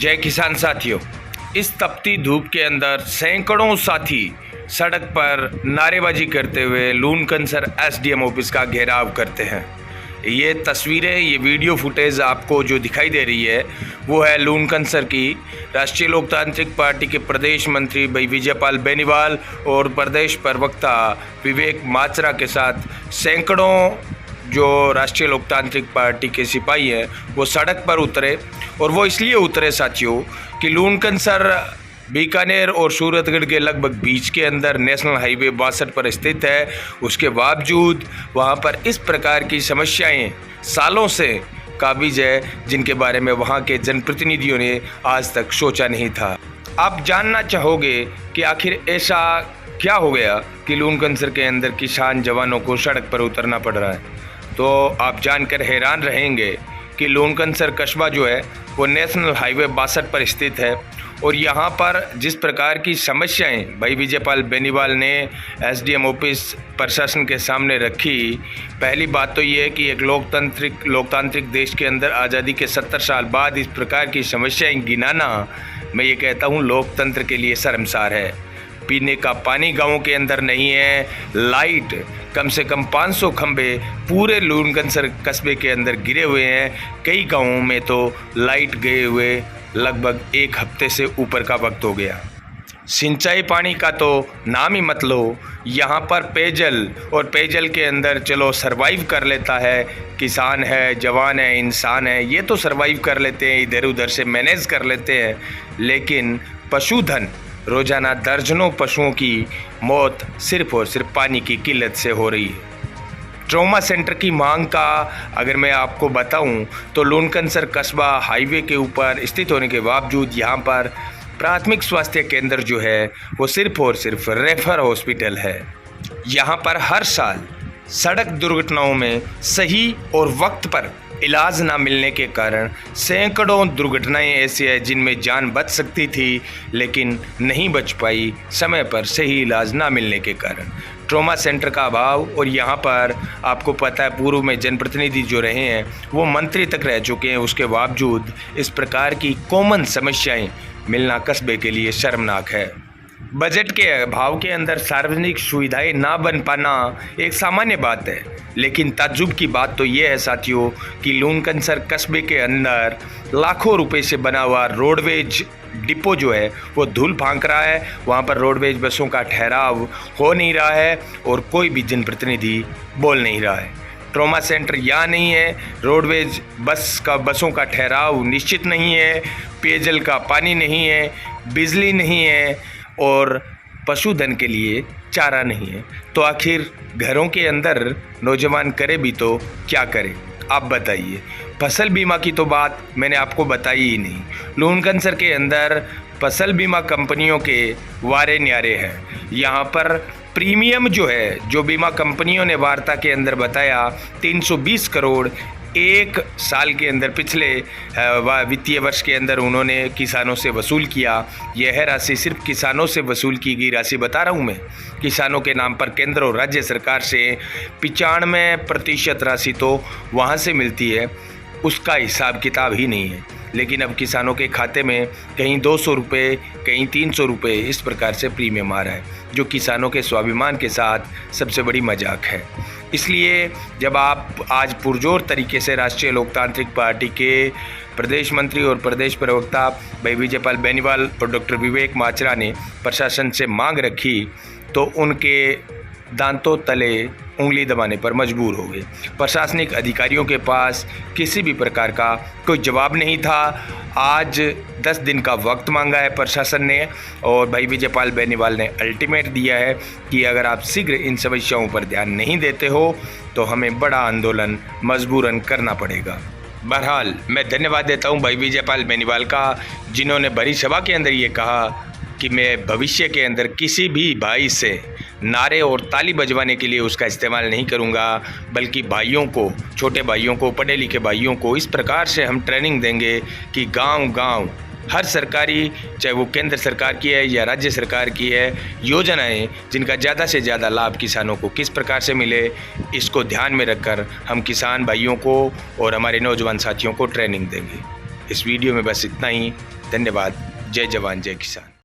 जय किसान साथियों, इस तपती धूप के अंदर सैकड़ों साथी सड़क पर नारेबाजी करते हुए लूनकंसर एसडीएम ऑफिस का घेराव करते हैं। ये तस्वीरें, ये वीडियो फुटेज आपको जो दिखाई दे रही है वो है लूनकंसर की राष्ट्रीय लोकतांत्रिक पार्टी के प्रदेश मंत्री भाई विजयपाल बेनीवाल और प्रदेश प्रवक्ता विवेक माचरा के साथ सैकड़ों जो राष्ट्रीय लोकतांत्रिक पार्टी के सिपाही हैं वो सड़क पर उतरे। और वो इसलिए उतरे साथियों कि लूनकंसर बीकानेर और सूरतगढ़ के लगभग बीच के अंदर नेशनल हाईवे 62 पर स्थित है। उसके बावजूद वहाँ पर इस प्रकार की समस्याएं सालों से काबिज है जिनके बारे में वहाँ के जनप्रतिनिधियों ने आज तक सोचा नहीं था। आप जानना चाहोगे कि आखिर ऐसा क्या हो गया कि लूनकंसर के अंदर किसान जवानों को सड़क पर उतरना पड़ रहा है, तो आप जानकर हैरान रहेंगे कि लूनकंसर कस्बा जो है वो नेशनल हाईवे 62 पर स्थित है। और यहाँ पर जिस प्रकार की समस्याएं भाई विजयपाल बेनीवाल ने एसडीएम ऑफिस प्रशासन के सामने रखी, पहली बात तो ये है कि एक लोकतांत्रिक देश के अंदर आज़ादी के 70 साल बाद इस प्रकार की समस्याएं गिनाना, मैं ये कहता हूँ लोकतंत्र के लिए शर्मसार है। पीने का पानी गाँवों के अंदर नहीं है, लाइट कम से कम 500 खंभे पूरे लूनकंसर कस्बे के अंदर गिरे हुए हैं। कई गाँवों में तो लाइट गए हुए लगभग 1 हफ्ते से ऊपर का वक्त हो गया। सिंचाई पानी का तो नाम ही मत लो। यहाँ पर पेयजल, और पेयजल के अंदर चलो सरवाइव कर लेता है, किसान है, जवान है, इंसान है, ये तो सरवाइव कर लेते हैं, इधर उधर से मैनेज कर लेते हैं। लेकिन पशुधन, रोजाना दर्जनों पशुओं की मौत सिर्फ और सिर्फ पानी की किल्लत से हो रही है। ट्रॉमा सेंटर की मांग का अगर मैं आपको बताऊं तो लूनकंसर कस्बा हाईवे के ऊपर स्थित होने के बावजूद यहाँ पर प्राथमिक स्वास्थ्य केंद्र जो है वो सिर्फ और सिर्फ रेफर हॉस्पिटल है। यहाँ पर हर साल सड़क दुर्घटनाओं में सही और वक्त पर इलाज ना मिलने के कारण सैकड़ों दुर्घटनाएं ऐसी हैं जिनमें जान बच सकती थी लेकिन नहीं बच पाई, समय पर सही इलाज ना मिलने के कारण। ट्रॉमा सेंटर का अभाव, और यहाँ पर आपको पता है पूर्व में जनप्रतिनिधि जो रहे हैं वो मंत्री तक रह चुके हैं, उसके बावजूद इस प्रकार की कॉमन समस्याएं मिलना कस्बे के लिए शर्मनाक है। बजट के अभाव के अंदर सार्वजनिक सुविधाएं ना बन पाना एक सामान्य बात है, लेकिन ताज्जुब की बात तो ये है साथियों कि लूनकंसर कस्बे के अंदर लाखों रुपए से बना हुआ रोडवेज डिपो जो है वो धूल फांक रहा है। वहाँ पर रोडवेज बसों का ठहराव हो नहीं रहा है और कोई भी जनप्रतिनिधि बोल नहीं रहा है। ट्रॉमा सेंटर यहाँ नहीं है, रोडवेज बसों का ठहराव निश्चित नहीं है, पेयजल का पानी नहीं है, बिजली नहीं है और पशुधन के लिए चारा नहीं है। तो आखिर घरों के अंदर नौजवान करे भी तो क्या करे, आप बताइए। फसल बीमा की तो बात मैंने आपको बताई ही नहीं। लूनकंसर के अंदर फसल बीमा कंपनियों के वारे न्यारे हैं। यहाँ पर प्रीमियम जो है, जो बीमा कंपनियों ने वार्ता के अंदर बताया 320 करोड़ एक साल के अंदर, पिछले वित्तीय वर्ष के अंदर उन्होंने किसानों से वसूल किया। यह राशि सिर्फ किसानों से वसूल की गई राशि बता रहा हूँ मैं। किसानों के नाम पर केंद्र और राज्य सरकार से 95% राशि तो वहाँ से मिलती है, उसका हिसाब किताब ही नहीं है। लेकिन अब किसानों के खाते में कहीं 200 रुपये, कहीं 300 रुपये, इस प्रकार से प्रीमियम आ रहा है, जो किसानों के स्वाभिमान के साथ सबसे बड़ी मजाक है। इसलिए जब आप आज पुरजोर तरीके से राष्ट्रीय लोकतांत्रिक पार्टी के प्रदेश मंत्री और प्रदेश प्रवक्ता भाई विजयपाल बेनीवाल और डॉक्टर विवेक माचरा ने प्रशासन से मांग रखी तो उनके दांतों तले उंगली दबाने पर मजबूर हो गए। प्रशासनिक अधिकारियों के पास किसी भी प्रकार का कोई जवाब नहीं था। आज 10 दिन का वक्त मांगा है प्रशासन ने और भाई विजयपाल बेनीवाल ने अल्टीमेट दिया है कि अगर आप शीघ्र इन समस्याओं पर ध्यान नहीं देते हो तो हमें बड़ा आंदोलन मजबूरन करना पड़ेगा। बहरहाल मैं धन्यवाद देता हूं भाई विजयपाल बेनीवाल का, जिन्होंने भरी सभा के अंदर ये कहा कि मैं भविष्य के अंदर किसी भी भाई से नारे और ताली बजवाने के लिए उसका इस्तेमाल नहीं करूंगा, बल्कि भाइयों को, छोटे भाइयों को, पढ़े लिखे भाइयों को इस प्रकार से हम ट्रेनिंग देंगे कि गांव-गांव हर सरकारी, चाहे वो केंद्र सरकार की है या राज्य सरकार की है, योजनाएं जिनका ज़्यादा से ज़्यादा लाभ किसानों को किस प्रकार से मिले, इसको ध्यान में रखकर हम किसान भाइयों को और हमारे नौजवान साथियों को ट्रेनिंग देंगे। इस वीडियो में बस इतना ही। धन्यवाद। जय जवान जय किसान।